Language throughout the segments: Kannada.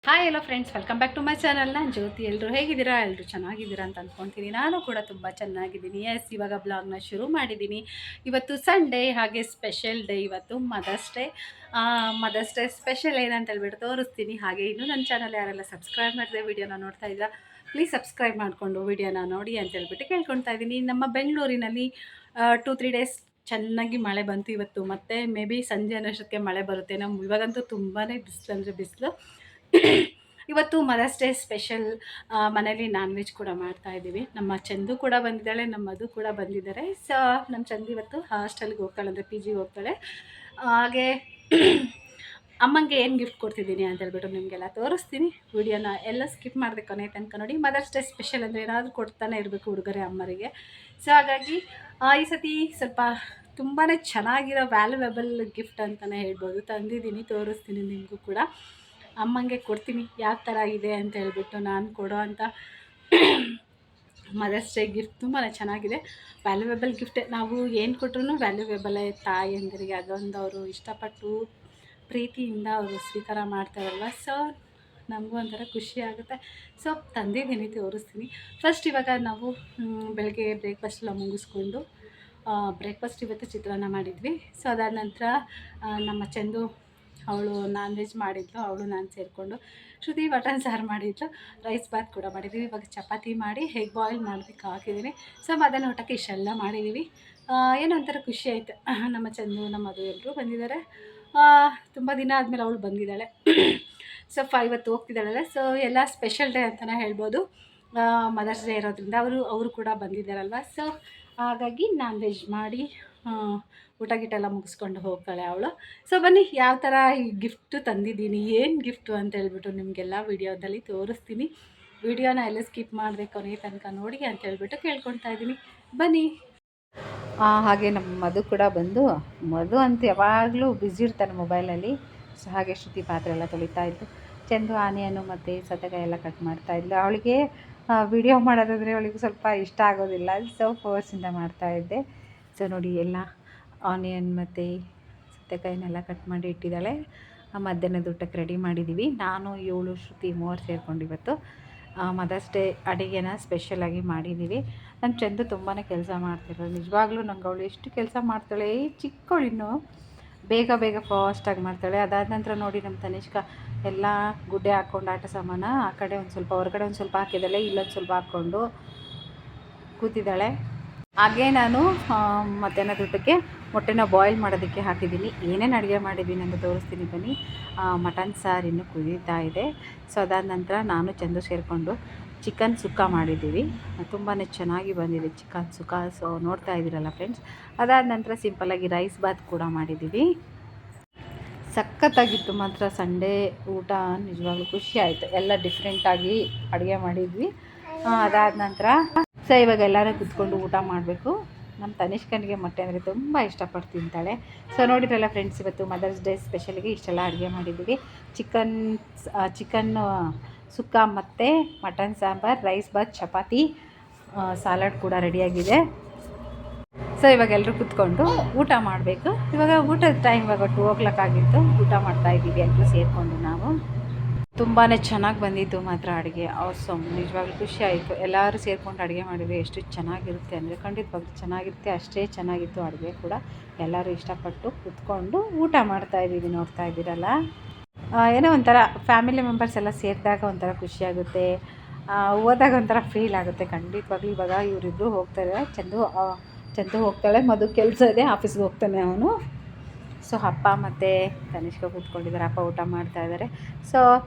Hi hello friends, welcome back to my channel. ನಾನು ಜ್ಯೋತಿ. ಎಲ್ಲರೂ ಹೇಗಿದ್ದೀರಾ? ಎಲ್ಲರೂ ಚೆನ್ನಾಗಿದ್ದೀರಾ ಅಂತ ಅಂದ್ಕೊಳ್ತೀನಿ. ನಾನು ಕೂಡ ತುಂಬ ಚೆನ್ನಾಗಿದ್ದೀನಿ. ಎಸ್, ಇವಾಗ ಬ್ಲಾಗ್ನ ಶುರು ಮಾಡಿದ್ದೀನಿ. ಇವತ್ತು ಸಂಡೇ, ಹಾಗೆ ಸ್ಪೆಷಲ್ ಡೇ. ಇವತ್ತು ಮದರ್ಸ್ ಡೇ ಸ್ಪೆಷಲ್ ಏನಂತ ಹೇಳ್ಬಿಟ್ಟು ತೋರಿಸ್ತೀನಿ. ಹಾಗೆ ಇನ್ನೂ ನನ್ನ ಚಾನಲ್ ಯಾರೆಲ್ಲ ಸಬ್ಸ್ಕ್ರೈಬ್ ಮಾಡಿದೆ ವಿಡಿಯೋನ ನೋಡ್ತಾ ಇದ್ದೀರಾ, ಪ್ಲೀಸ್ ಸಬ್ಸ್ಕ್ರೈಬ್ ಮಾಡಿಕೊಂಡು ವಿಡಿಯೋನ ನೋಡಿ ಅಂತ ಹೇಳ್ಬಿಟ್ಟು ಕೇಳ್ಕೊಳ್ತಾ ಇದ್ದೀನಿ. ನಮ್ಮ ಬೆಂಗಳೂರಿನಲ್ಲಿ 2-3 ಡೇಸ್ ಚೆನ್ನಾಗಿ ಮಳೆ ಬಂತು. ಇವತ್ತು ಮತ್ತೆ ಮೇ ಬಿ ಸಂಜೆ ಅನ್ನೋಷ್ಟಕ್ಕೆ ಮಳೆ ಬರುತ್ತೆ. ಇವಾಗಂತೂ ತುಂಬಾ ಬಿಸಿಲು ಅಂದರೆ ಬಿಸಿಲು. ಇವತ್ತು ಮದರ್ಸ್ ಡೇ ಸ್ಪೆಷಲ್. ಮನೇಲಿ ನಾನ್ ವೆಜ್ ಕೂಡ ಮಾಡ್ತಾಯಿದ್ದೀವಿ. ನಮ್ಮ ಚಂದು ಕೂಡ ಬಂದಿದ್ದಾಳೆ, ನಮ್ಮ ಮಧು ಕೂಡ ಬಂದಿದ್ದಾರೆ. ಸೊ ನಮ್ಮ ಚಂದು ಇವತ್ತು ಹಾಸ್ಟೆಲ್ಗೆ ಹೋಗ್ತಾಳೆ, ಅಂದರೆ ಪಿ ಜಿಗೆ ಹೋಗ್ತಾಳೆ. ಹಾಗೆ ಅಮ್ಮಂಗೆ ಏನು ಗಿಫ್ಟ್ ಕೊಡ್ತಿದ್ದೀನಿ ಅಂತ ಹೇಳ್ಬಿಟ್ಟು ನಿಮಗೆಲ್ಲ ತೋರಿಸ್ತೀನಿ. ವಿಡಿಯೋನ ಎಲ್ಲ ಸ್ಕಿಪ್ ಮಾಡಿದೆ ಕೊನೆ ತನಕ ನೋಡಿ. ಮದರ್ಸ್ ಡೇ ಸ್ಪೆಷಲ್ ಅಂದರೆ ಏನಾದರೂ ಕೊಡ್ತಾನೆ ಇರಬೇಕು ಉಡುಗೊರೆ ಅಮ್ಮರಿಗೆ. ಸೊ ಹಾಗಾಗಿ ಈ ಸತಿ ಸ್ವಲ್ಪ ತುಂಬಾ ಚೆನ್ನಾಗಿರೋ ವ್ಯಾಲ್ಯೂಯಬಲ್ ಗಿಫ್ಟ್ ಅಂತಲೇ ಹೇಳ್ಬೋದು, ತಂದಿದ್ದೀನಿ. ತೋರಿಸ್ತೀನಿ ನಿಮಗೂ ಕೂಡ. ಅಮ್ಮಂಗೆ ಕೊಡ್ತೀನಿ ಯಾವ ಥರ ಇದೆ ಅಂತ ಹೇಳ್ಬಿಟ್ಟು. ನಾನು ಕೊಡೋ ಅಂಥ ಮದರ್ಸ್ ಡೇ ಗಿಫ್ಟ್ ತುಂಬಾ ಚೆನ್ನಾಗಿದೆ. ವ್ಯಾಲ್ಯೂಯಬಲ್ ಗಿಫ್ಟೇ. ನಾವು ಏನು ಕೊಟ್ಟರು ವ್ಯಾಲ್ಯೂಯಬಲೇ. ತಾಯಂದಿರಿಗೆ ಅದೊಂದು ಅವರು ಇಷ್ಟಪಟ್ಟು ಪ್ರೀತಿಯಿಂದ ಅವರು ಸ್ವೀಕಾರ ಮಾಡ್ತಾರಲ್ವ. ಸೊ ನಮಗೂ ಒಂಥರ ಖುಷಿ ಆಗುತ್ತೆ. ಸೊ ತಂದಿದ್ದೀನಿ, ತೋರಿಸ್ತೀನಿ. ಫಸ್ಟ್ ಇವಾಗ ನಾವು ಬೆಳಗ್ಗೆ ಬ್ರೇಕ್ಫಾಸ್ಟ್ ಎಲ್ಲ ಮುಗಿಸ್ಕೊಂಡು, ಬ್ರೇಕ್ಫಾಸ್ಟ್ ಇವತ್ತು ಚಿತ್ರಾನ್ನ ಮಾಡಿದ್ವಿ. ಸೊ ಅದಾದ ನಂತರ ನಮ್ಮ ಚಂದು ಅವಳು ನಾನ್ ವೆಜ್ ಮಾಡಿದ್ಲು, ಅವಳು ನಾನು ಸೇರಿಕೊಂಡು. ಶ್ರುತಿ ಮಟನ್ ಸಾರು ಮಾಡಿದ್ಲು, ರೈಸ್ ಬಾತ್ ಕೂಡ ಮಾಡಿದ್ದೀವಿ. ಇವಾಗ ಚಪಾತಿ ಮಾಡಿ ಎಗ್ ಬಾಯ್ಲ್ ಮಾಡೋದಕ್ಕೆ ಹಾಕಿದ್ದೀನಿ. ಸೊ ಮಧ್ಯಾಹ್ನ ಊಟಕ್ಕೆ ಇಷ್ಟೆಲ್ಲ ಮಾಡಿದ್ದೀವಿ. ಏನೋ ಒಂಥರ ಖುಷಿ ಆಯಿತು. ನಮ್ಮ ಚಂದು, ನಮ್ಮ ಮಧು ಎಲ್ಲರೂ ಬಂದಿದ್ದಾರೆ. ತುಂಬ ದಿನ ಆದಮೇಲೆ ಅವಳು ಬಂದಿದ್ದಾಳೆ. ಸೊ ಇವತ್ತು ಹೋಗ್ತಿದ್ದಾಳಲ್ಲ. ಸೊ ಎಲ್ಲ ಸ್ಪೆಷಲ್ ಡೇ ಅಂತಲೇ ಹೇಳ್ಬೋದು. ಮದರ್ಸ್ ಡೇ ಇರೋದ್ರಿಂದ ಅವರು ಕೂಡ ಬಂದಿದ್ದಾರಲ್ವ. ಸೊ ಹಾಗಾಗಿ ನಾನ್ ವೆಜ್ ಮಾಡಿ ಊಟ ಗಿಟ್ಟೆಲ್ಲ ಮುಗಿಸ್ಕೊಂಡು ಹೋಗ್ತಾಳೆ ಅವಳು. ಸೊ ಬನ್ನಿ, ಯಾವ ಥರ ಈ ಗಿಫ್ಟು ತಂದಿದ್ದೀನಿ, ಏನು ಗಿಫ್ಟು ಅಂತ ಹೇಳ್ಬಿಟ್ಟು ನಿಮಗೆಲ್ಲ ವಿಡಿಯೋದಲ್ಲಿ ತೋರಿಸ್ತೀನಿ. ವಿಡಿಯೋನ ಎಲ್ಲ ಸ್ಕಿಪ್ ಮಾಡದೆ ಕೊನೆ ತನಕ ನೋಡಿ ಅಂತ ಹೇಳ್ಬಿಟ್ಟು ಕೇಳ್ಕೊಳ್ತಾ ಇದ್ದೀನಿ. ಬನ್ನಿ. ಹಾಗೆ ನಮ್ಮ ಮಧು ಕೂಡ ಬಂದು, ಮಧು ಅಂತ ಯಾವಾಗಲೂ ಬ್ಯುಸಿ ಇರ್ತಾನೆ ಮೊಬೈಲಲ್ಲಿ. ಸೊ ಹಾಗೆ ಶ್ರುತಿ ಪಾತ್ರೆ ಎಲ್ಲ ತೊಳಿತಾಯಿದ್ದು, ಚಂದು ಆನಿಯನ್ನು ಮತ್ತು ಸೌತೆಕಾಯಿ ಎಲ್ಲ ಕಟ್ ಮಾಡ್ತಾಯಿದ್ಲು. ಅವಳಿಗೆ ವಿಡಿಯೋ ಮಾಡೋದಾದರೆ ಅವಳಿಗೆ ಸ್ವಲ್ಪ ಇಷ್ಟ ಆಗೋದಿಲ್ಲ. ಸೊ ಫೋರ್ಸಿಂದ ಮಾಡ್ತಾಯಿದ್ದೆ. ಸೊ ನೋಡಿ, ಎಲ್ಲ ಆನಿಯನ್ ಮತ್ತು ಸೌತೆಕಾಯಿನೆಲ್ಲ ಕಟ್ ಮಾಡಿ ಇಟ್ಟಿದ್ದಾಳೆ. ಮಧ್ಯಾಹ್ನದ ಊಟಕ್ಕೆ ರೆಡಿ ಮಾಡಿದ್ದೀವಿ. ನಾನು, ಇವಳು, ಶ್ರುತಿ ಮೂವರು ಸೇರ್ಕೊಂಡು ಇವತ್ತು ಮದರ್ಸ್ ಡೇ ಅಡುಗೆನ ಸ್ಪೆಷಲಾಗಿ ಮಾಡಿದ್ದೀವಿ. ನನ್ನ ಚಂದು ತುಂಬಾ ಕೆಲಸ ಮಾಡ್ತಿರೋದು. ನಿಜವಾಗ್ಲೂ ನಂಗೆ ಅವಳು ಎಷ್ಟು ಕೆಲಸ ಮಾಡ್ತಾಳೆ. ಚಿಕ್ಕವಳಿನ್ನು ಬೇಗ ಫಾಸ್ಟಾಗಿ ಮಾಡ್ತಾಳೆ. ಅದಾದ ನಂತರ ನೋಡಿ, ನಮ್ಮ ತನಿಷ್ಕ ಎಲ್ಲ ಗುಡ್ಡೆ ಹಾಕ್ಕೊಂಡು ಆಟ ಸಾಮಾನು ಆ ಕಡೆ ಒಂದು ಸ್ವಲ್ಪ, ಹೊರಗಡೆ ಒಂದು ಸ್ವಲ್ಪ ಹಾಕಿದ್ದಾಳೆ, ಇಲ್ಲೊಂದು ಸ್ವಲ್ಪ ಹಾಕ್ಕೊಂಡು ಕೂತಿದ್ದಾಳೆ. ಹಾಗೆ ನಾನು ಮಧ್ಯಾಹ್ನದ ಊಟಕ್ಕೆ ಮೊಟ್ಟೆನ ಬಾಯ್ಲ್ ಮಾಡೋದಕ್ಕೆ ಹಾಕಿದ್ದೀನಿ. ಏನೇನು ಅಡುಗೆ ಮಾಡಿದ್ದೀನಿ ಅಂತ ತೋರಿಸ್ತೀನಿ ಬನ್ನಿ. ಮಟನ್ ಸಾರು ಇನ್ನೂ ಕುದೀತಾ ಇದೆ. ಸೊ ಅದಾದ ನಂತರ ನಾನು ಚಂದು ಸೇರಿಕೊಂಡು ಚಿಕನ್ ಸುಕ್ಕ ಮಾಡಿದ್ದೀವಿ. ತುಂಬಾ ಚೆನ್ನಾಗಿ ಬಂದಿದೆ ಚಿಕನ್ ಸುಕ್ಕ. ಸೊ ನೋಡ್ತಾ ಇದ್ದೀರಲ್ಲ ಫ್ರೆಂಡ್ಸ್. ಅದಾದ ನಂತರ ಸಿಂಪಲ್ಲಾಗಿ ರೈಸ್ ಬಾತ್ ಕೂಡ ಮಾಡಿದ್ದೀವಿ. ಸಖತ್ತಾಗಿತ್ತು ಮಾತ್ರ ಸಂಡೇ ಊಟ. ನಿಜವಾಗ್ಲೂ ಖುಷಿ ಆಯಿತು. ಎಲ್ಲ ಡಿಫ್ರೆಂಟಾಗಿ ಅಡುಗೆ ಮಾಡಿದ್ವಿ. ಅದಾದ ನಂತರ ಸೊ ಇವಾಗ ಎಲ್ಲರೂ ಕುತ್ಕೊಂಡು ಊಟ ಮಾಡಬೇಕು. ನಮ್ಮ ತನಿಷ್ಕನಿಗೆ ಮೊಟ್ಟೆ ಅಂದರೆ ತುಂಬ ಇಷ್ಟಪಟ್ಟು ತಿಂತಾಳೆ. ಸೊ ನೋಡಿದ್ರಲ್ಲ ಫ್ರೆಂಡ್ಸ್, ಇವತ್ತು ಮದರ್ಸ್ ಡೇ ಸ್ಪೆಷಲಿಗೆ ಇಷ್ಟೆಲ್ಲ ಅಡುಗೆ ಮಾಡಿದ್ದೀವಿ. ಚಿಕನ್ ಸುಕ್ಕ ಮತ್ತು mutton sambar, rice bath, chapati, salad ಕೂಡ ರೆಡಿಯಾಗಿದೆ. ಸೊ ಇವಾಗ ಎಲ್ಲರೂ ಕುತ್ಕೊಂಡು ಊಟ ಮಾಡಬೇಕು. ಇವಾಗ ಊಟದ ಟೈಮ್, ಇವಾಗ 2 o'clock ಆಗಿತ್ತು. ಊಟ ಮಾಡ್ತಾಯಿದ್ದೀವಿ ಎಲ್ಲರೂ ಸೇರಿಕೊಂಡು. ನಾವು ತುಂಬಾ ಚೆನ್ನಾಗಿ ಬಂದಿತ್ತು ಮಾತ್ರ ಅಡುಗೆ. ಆಸಮ್. ನಿಜವಾಗ್ಲೂ ಖುಷಿ ಆಯಿತು. ಎಲ್ಲರೂ ಸೇರಿಕೊಂಡು ಅಡುಗೆ ಮಾಡಿದ್ವಿ. ಎಷ್ಟು ಚೆನ್ನಾಗಿರುತ್ತೆ ಅಂದರೆ ಖಂಡಿತವಾಗ್ಲೂ ಚೆನ್ನಾಗಿರುತ್ತೆ. ಅಷ್ಟೇ ಚೆನ್ನಾಗಿತ್ತು ಅಡುಗೆ ಕೂಡ. ಎಲ್ಲರೂ ಇಷ್ಟಪಟ್ಟು ಕುತ್ಕೊಂಡು ಊಟ ಮಾಡ್ತಾಯಿದ್ದೀವಿ. ನೋಡ್ತಾ ಇದ್ದೀರಲ್ಲ, ಏನೋ ಒಂಥರ ಫ್ಯಾಮಿಲಿ ಮೆಂಬರ್ಸ್ ಎಲ್ಲ ಸೇರಿದಾಗ ಒಂಥರ ಖುಷಿಯಾಗುತ್ತೆ. ಹೋದಾಗ ಒಂಥರ ಫೀಲ್ ಆಗುತ್ತೆ ಖಂಡಿತವಾಗ್ಲೂ. ಇವಾಗ ಇವರಿಬ್ಬರು ಹೋಗ್ತಾರೆ. ಚಂದು ಹೋಗ್ತಾಳೆ, ಮಧು ಕೆಲಸ ಇದೆ, ಆಫೀಸ್ಗೆ ಹೋಗ್ತಾನೆ ಅವನು. ಸೊ ಅಪ್ಪ ಮತ್ತು ತನಿಷ್ಕ ಕೂತ್ಕೊಂಡಿದ್ದಾರೆ. ಅಪ್ಪ ಊಟ ಮಾಡ್ತಾಯಿದ್ದಾರೆ. ಸೊ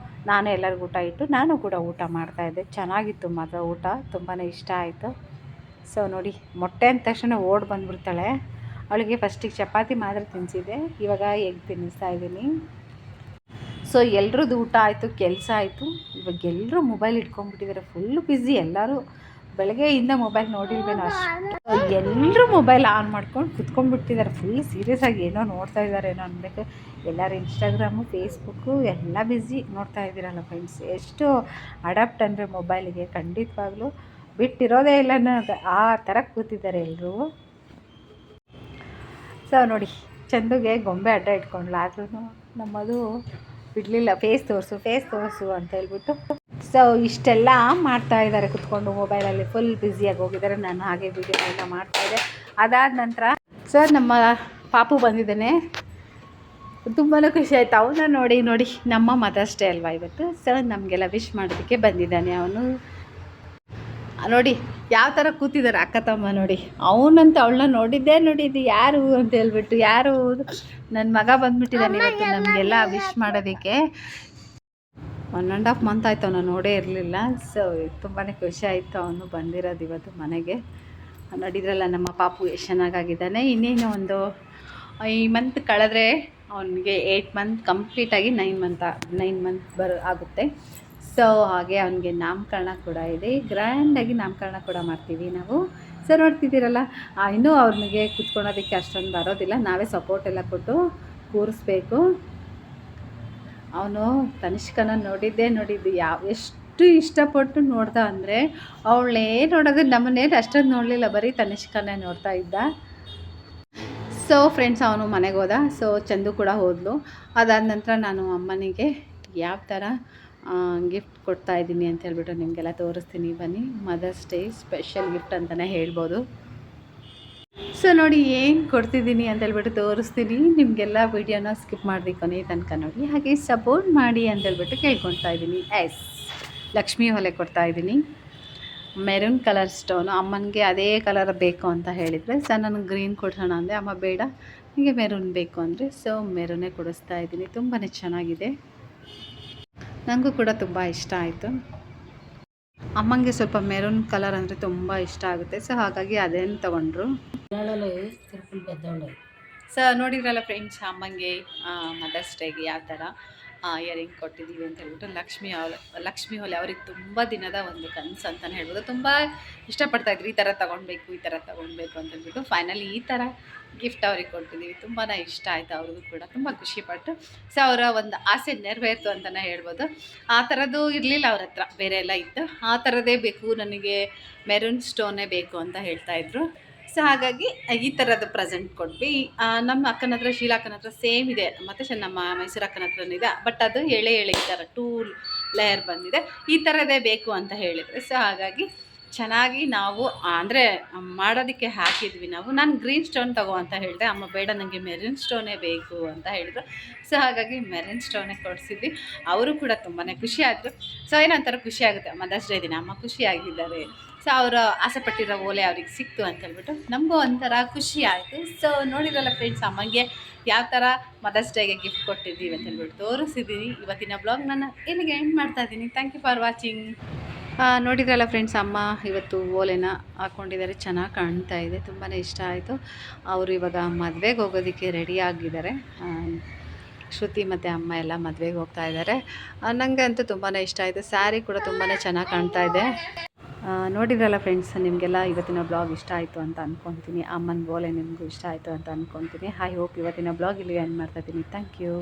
ನಾನು ಎಲ್ಲರಿಗೂ ಊಟ ಇಟ್ಟು ನಾನು ಕೂಡ ಊಟ ಮಾಡ್ತಾಯಿದ್ದೆ. ಚೆನ್ನಾಗಿತ್ತು ಮಾತ್ರ ಊಟ, ತುಂಬಾ ಇಷ್ಟ ಆಯಿತು. ಸೊ ನೋಡಿ, ಮೊಟ್ಟೆ ಅಂದ ತಕ್ಷಣ ಓಡಿ ಬಂದುಬಿಡ್ತಾಳೆ. ಅವಳಿಗೆ ಫಸ್ಟಿಗೆ ಚಪಾತಿ ಮಾತ್ರ ತಿನ್ನಿಸಿದೆ, ಇವಾಗ ಎಗ್ ತಿನ್ನಿಸ್ತಾ ಇದ್ದೀನಿ. ಸೊ ಎಲ್ರದ್ದು ಊಟ ಆಯಿತು, ಕೆಲಸ ಆಯಿತು. ಇವಾಗ ಎಲ್ಲರೂ ಮೊಬೈಲ್ ಇಟ್ಕೊಂಡ್ಬಿಟ್ಟಿದ್ದಾರೆ. ಫುಲ್ಲು ಬ್ಯುಸಿ ಎಲ್ಲರೂ. ಬೆಳಗ್ಗೆಯಿಂದ ಮೊಬೈಲ್ ನೋಡಿಲ್ವೇನೋ ಅಷ್ಟು. ಎಲ್ಲರೂ ಮೊಬೈಲ್ ಆನ್ ಮಾಡ್ಕೊಂಡು ಕುತ್ಕೊಂಡ್ಬಿಟ್ಟಿದ್ದಾರೆ. ಫುಲ್ ಸೀರಿಯಸ್ ಆಗಿ ಏನೋ ನೋಡ್ತಾ ಇದ್ದಾರೇನೋ ಅನ್ಬೇಕು. ಎಲ್ಲರೂ ಇನ್ಸ್ಟಾಗ್ರಾಮು, ಫೇಸ್ಬುಕ್ಕು ಎಲ್ಲ ಬ್ಯುಸಿ. ನೋಡ್ತಾ ಇದ್ದೀರಲ್ಲ ಫ್ರೆಂಡ್ಸ್, ಎಷ್ಟು ಅಡಾಪ್ಟ್ ಅಂದರೆ ಮೊಬೈಲಿಗೆ. ಖಂಡಿತವಾಗ್ಲೂ ಬಿಟ್ಟಿರೋದೇ ಇಲ್ಲ ಅನ್ನೋದು ಆ ಥರ ಕೂತಿದ್ದಾರೆ ಎಲ್ಲರೂ. ಸೊ ನೋಡಿ, ಚಂದುಗೆ ಗೊಂಬೆ ಅಡ್ಡ ಇಟ್ಕೊಂಡ್ಲು. ಆದ್ರೂ ನಮ್ಮದು ಬಿಡಲಿಲ್ಲ, ಫೇಸ್ ತೋರಿಸು ಅಂತ ಹೇಳ್ಬಿಟ್ಟು. ಸೊ ಇಷ್ಟೆಲ್ಲ ಮಾಡ್ತಾ ಇದ್ದಾರೆ ಕುತ್ಕೊಂಡು ಮೊಬೈಲಲ್ಲಿ ಫುಲ್ ಬ್ಯುಸಿಯಾಗಿ ಹೋಗಿದ್ದಾರೆ. ನಾನು ಹಾಗೆ ವಿಡಿಯೋ ಎಲ್ಲ ಮಾಡ್ತಾಯಿದ್ದೆ. ಅದಾದ ನಂತರ ಸರ್ ನಮ್ಮ ಪಾಪು ಬಂದಿದ್ದಾನೆ. ತುಂಬಾ ಖುಷಿ ಆಯಿತು ಅವನ್ನ ನೋಡಿ. ನಮ್ಮ ಮದರ್ಸ್ ಡೇ ಅಲ್ವಾ ಇವತ್ತು. ಸರ್ ನಮಗೆಲ್ಲ ವಿಶ್ ಮಾಡೋದಕ್ಕೆ ಬಂದಿದ್ದಾನೆ. ಅವನು ನೋಡಿ ಯಾವ ಥರ ಕೂತಿದ್ದಾರೆ ಅಕ್ಕ ತಮ್ಮ ನೋಡಿ. ಅವನಂತ ಅವಳನ್ನ ನೋಡಿದ್ದು ಯಾರು ಅಂತ ಹೇಳ್ಬಿಟ್ಟು, ಯಾರು ನನ್ನ ಮಗ ಬಂದುಬಿಟ್ಟಿದ್ದಾನೆ ಇವತ್ತು ನಮಗೆಲ್ಲ ವಿಶ್ ಮಾಡೋದಕ್ಕೆ. 1.5 ಮಂತ್ ಆಯಿತು ಅವನು ನೋಡೇ ಇರಲಿಲ್ಲ. ಸೊ ತುಂಬಾ ಖುಷಿ ಆಯಿತು ಅವನು ಬಂದಿರೋದು ಇವತ್ತು ಮನೆಗೆ. ನೋಡಿದ್ರಲ್ಲ ನಮ್ಮ ಪಾಪು ಎಷ್ಟು ಚೆನ್ನಾಗಾಗಿದ್ದಾನೆ. ಇನ್ನೇನು ಒಂದು ಈ ಮಂತ್ ಕಳೆದ್ರೆ ಅವನಿಗೆ 8 ಮಂತ್ ಕಂಪ್ಲೀಟಾಗಿ 9 ಮಂತ್ ಆಗುತ್ತೆ. ಸೊ ಹಾಗೆ ಅವನಿಗೆ ನಾಮಕರಣ ಕೂಡ ಇದೆ. ಗ್ರ್ಯಾಂಡಾಗಿ ನಾಮಕರಣ ಕೂಡ ಮಾಡ್ತೀವಿ ನಾವು. ಸೊ ನೋಡ್ತಿದ್ದೀರಲ್ಲ, ಇನ್ನೂ ಅವ್ನಿಗೆ ಕುತ್ಕೊಳೋದಕ್ಕೆ ಅಷ್ಟೊಂದು ಬರೋದಿಲ್ಲ. ನಾವೇ ಸಪೋರ್ಟ್ ಎಲ್ಲ ಕೊಟ್ಟು ಕೂರಿಸ್ಬೇಕು. ಅವನು ತನಿಷ್ಕನ ನೋಡಿದ್ದು ಎಷ್ಟು ಇಷ್ಟಪಟ್ಟು ನೋಡ್ದ ಅಂದರೆ, ಅವಳೇ ನೋಡೋದು ನಮ್ಮನ್ನೇನು ಅಷ್ಟೊಂದು ನೋಡಲಿಲ್ಲ, ಬರೀ ತನಿಷ್ಕನೇ ನೋಡ್ತಾ ಇದ್ದ. ಸೊ ಫ್ರೆಂಡ್ಸ್ ಅವನು ಮನೆಗೆ ಹೋದ. ಸೊ ಚಂದು ಕೂಡ ಹೋದ್ಲು. ಅದಾದ ನಂತರ ನಾನು ಅಮ್ಮನಿಗೆ ಯಾವ ಥರ ಗಿಫ್ಟ್ ಕೊಡ್ತಾಯಿದ್ದೀನಿ ಅಂತ ಹೇಳ್ಬಿಟ್ಟು ನಿಮಗೆಲ್ಲ ತೋರಿಸ್ತೀನಿ ಬನ್ನಿ. ಮದರ್ಸ್ ಡೇ ಸ್ಪೆಷಲ್ ಗಿಫ್ಟ್ ಅಂತಲೇ ಹೇಳ್ಬೋದು. ಸೊ ನೋಡಿ ಏನು ಕೊಡ್ತಿದ್ದೀನಿ ಅಂತ ಹೇಳ್ಬಿಟ್ಟು ತೋರಿಸ್ತೀನಿ. ನಿಮಗೆಲ್ಲ ವೀಡಿಯೋನ ಸ್ಕಿಪ್ ಮಾಡಿ ಕೊನೆ ತನಕ ನೋಡಿ, ಹಾಗೆ ಸಪೋರ್ಟ್ ಮಾಡಿ ಅಂತ ಹೇಳ್ಬಿಟ್ಟು ಕೇಳ್ಕೊಳ್ತಾ ಇದ್ದೀನಿ. ಲಕ್ಷ್ಮೀ ಹೊಲೆ ಕೊಡ್ತಾಯಿದ್ದೀನಿ. Maroon colour stone. ಅಮ್ಮನಿಗೆ ಅದೇ ಕಲರ್ ಬೇಕು ಅಂತ ಹೇಳಿದರೆ, ಸರ್ ನನಗೆ ಗ್ರೀನ್ ಕೊಡ್ಸೋಣ ಅಂದೆ. ಅಮ್ಮ ಬೇಡ ನಿಮಗೆ ಮೆರೂನ್ ಬೇಕು ಅಂದರೆ, ಸೊ ಮೆರೂನೇ ಕೊಡಿಸ್ತಾ ಇದ್ದೀನಿ. ತುಂಬಾ ಚೆನ್ನಾಗಿದೆ, ನನಗೂ ಕೂಡ ತುಂಬ ಇಷ್ಟ ಆಯಿತು. ಅಮ್ಮಂಗೆ ಸ್ವಲ್ಪ ಮೆರೂನ್ ಕಲರ್ ಅಂದರೆ ತುಂಬ ಇಷ್ಟ ಆಗುತ್ತೆ. ಸೊ ಹಾಗಾಗಿ ಅದೇನು ತೊಗೊಂಡ್ರು. ಸೊ ನೋಡಿದ್ರಲ್ಲ ಫ್ರೆಂಡ್ಸ್, ಅಮ್ಮಂಗೆ ಮದರ್ಸ್ ಡೇಗೆ ಯಾವ ಥರ ಇಯರಿಂಗ್ ಕೊಟ್ಟಿದ್ದೀವಿ ಅಂತ ಹೇಳ್ಬಿಟ್ಟು. ಲಕ್ಷ್ಮೀ ಹೊಲೆ ಅವ್ರಿಗೆ ತುಂಬ ದಿನದ ಒಂದು ಕನಸು ಅಂತಲೇ ಹೇಳ್ಬೋದು. ತುಂಬ ಇಷ್ಟಪಡ್ತಾಯಿದ್ರು ಈ ಥರ ತೊಗೊಳ್ಬೇಕು ಅಂತ ಹೇಳ್ಬಿಟ್ಟು. ಫೈನಲಿ ಈ ಥರ ಗಿಫ್ಟ್ ಅವ್ರಿಗೆ ಕೊಟ್ಟಿದ್ದೀವಿ. ತುಂಬಾ ಇಷ್ಟ ಆಯಿತು ಅವ್ರಿಗೂ ಕೂಡ, ತುಂಬ ಖುಷಿಪಟ್ಟು. ಸೊ ಅವರ ಒಂದು ಆಸೆ ನೆರವೇರ್ತು ಅಂತಲೇ ಹೇಳ್ಬೋದು. ಆ ಥರದ್ದು ಇರಲಿಲ್ಲ ಅವ್ರ ಹತ್ರ, ಬೇರೆ ಎಲ್ಲ ಇತ್ತು. ಆ ಥರದ್ದೇ ಬೇಕು ನನಗೆ, ಮೆರೂನ್ ಸ್ಟೋನೇ ಬೇಕು ಅಂತ ಹೇಳ್ತಾಯಿದ್ರು. ಸೊ ಹಾಗಾಗಿ ಈ ಥರದ್ದು ಪ್ರೆಸೆಂಟ್ ಕೊಟ್ವಿ. ನಮ್ಮ ಅಕ್ಕನ ಹತ್ರ, ಶೀಲಾ ಅಕ್ಕನ ಹತ್ರ ಸೇಮ್ ಇದೆ, ಮತ್ತು ನಮ್ಮ ಮೈಸೂರು ಅಕ್ಕನ ಹತ್ರನೂ ಇದೆ. ಬಟ್ ಅದು ಎಳೆ ಈ ಥರ 2 ಲೇಯರ್ ಬಂದಿದೆ. ಈ ಥರದೇ ಬೇಕು ಅಂತ ಹೇಳಿದರೆ, ಸೊ ಹಾಗಾಗಿ ಚೆನ್ನಾಗಿ ನಾವು ಅಂದರೆ ಮಾಡೋದಕ್ಕೆ ಹಾಕಿದ್ವಿ ನಾವು. ನಾನು ಗ್ರೀನ್ ಸ್ಟೋನ್ ತಗೋ ಅಂತ ಹೇಳಿದೆ. ಅಮ್ಮ ಬೇಡ ನನಗೆ ಮೆರೂನ್ ಸ್ಟೋನೇ ಬೇಕು ಅಂತ ಹೇಳಿದ್ರು. ಸೊ ಹಾಗಾಗಿ ಮೆರೂನ್ ಸ್ಟೋನೇ ಕೊಡಿಸಿದ್ವಿ. ಅವರು ಕೂಡ ತುಂಬಾ ಖುಷಿ ಆದರು. ಸೊ ಏನೊಂಥರ ಖುಷಿ ಆಗುತ್ತೆ ಮದರ್ಸ್ ಡೇ ದಿನ ಅಮ್ಮ ಖುಷಿಯಾಗಿದ್ದಾರೆ. ಸೊ ಅವರು ಆಸೆ ಪಟ್ಟಿರೋ ಓಲೆ ಅವ್ರಿಗೆ ಸಿಕ್ತು ಅಂತ ಹೇಳ್ಬಿಟ್ಟು ನಮಗೂ ಒಂಥರ ಖುಷಿ ಆಯಿತು. ಸೊ ನೋಡಿರಲ್ಲ ಫ್ರೆಂಡ್ಸ್, ಅಮ್ಮಂಗೆ ಯಾವ ಥರ ಮದರ್ಸ್ ಡೇಗೆ ಗಿಫ್ಟ್ ಕೊಟ್ಟಿದ್ದೀವಿ ಅಂತ ಹೇಳ್ಬಿಟ್ಟು ತೋರಿಸಿದ್ದೀನಿ. ಇವತ್ತಿನ ಬ್ಲಾಗ್ ನಾನು ಇಲ್ಲಿಗೆ ಎಂಡ್ ಮಾಡ್ತಾ ಇದ್ದೀನಿ. Thank you for watching. ನೋಡಿದ್ರಲ್ಲ ಫ್ರೆಂಡ್ಸ್, ಅಮ್ಮ ಇವತ್ತು ಓಲೆನ ಹಾಕ್ಕೊಂಡಿದ್ದಾರೆ. ಚೆನ್ನಾಗಿ ಕಾಣ್ತಾ ಇದೆ, ತುಂಬಾ ಇಷ್ಟ ಆಯಿತು. ಅವರು ಇವಾಗ ಮದುವೆಗೆ ಹೋಗೋದಕ್ಕೆ ರೆಡಿ ಆಗಿದ್ದಾರೆ. ಶ್ರುತಿ ಮತ್ತು ಅಮ್ಮ ಎಲ್ಲ ಮದುವೆಗೆ ಹೋಗ್ತಾ ಇದ್ದಾರೆ. ನನಗೆ ಅಂತೂ ತುಂಬಾ ಇಷ್ಟ ಆಯಿತು. ಸ್ಯಾರಿ ಕೂಡ ತುಂಬಾ ಚೆನ್ನಾಗಿ ಕಾಣ್ತಾ ಇದೆ. ನೋಡಿದ್ರಲ್ಲ ಫ್ರೆಂಡ್ಸ್, ನಿಮಗೆಲ್ಲ ಇವತ್ತಿನ ಬ್ಲಾಗ್ ಇಷ್ಟ ಆಯಿತು ಅಂತ ಅಂದ್ಕೊತೀನಿ. ಅಮ್ಮನ ಓಲೆ ನಿಮಗೂ ಇಷ್ಟ ಆಯಿತು ಅಂತ ಅಂದ್ಕೊತೀನಿ. ಐ ಹೋಪ್ ಇವತ್ತಿನ ಬ್ಲಾಗ್ ಇಲ್ಲಿ ಎಂಡ್ ಮಾಡ್ತಾಯಿದ್ದೀನಿ. Thank you.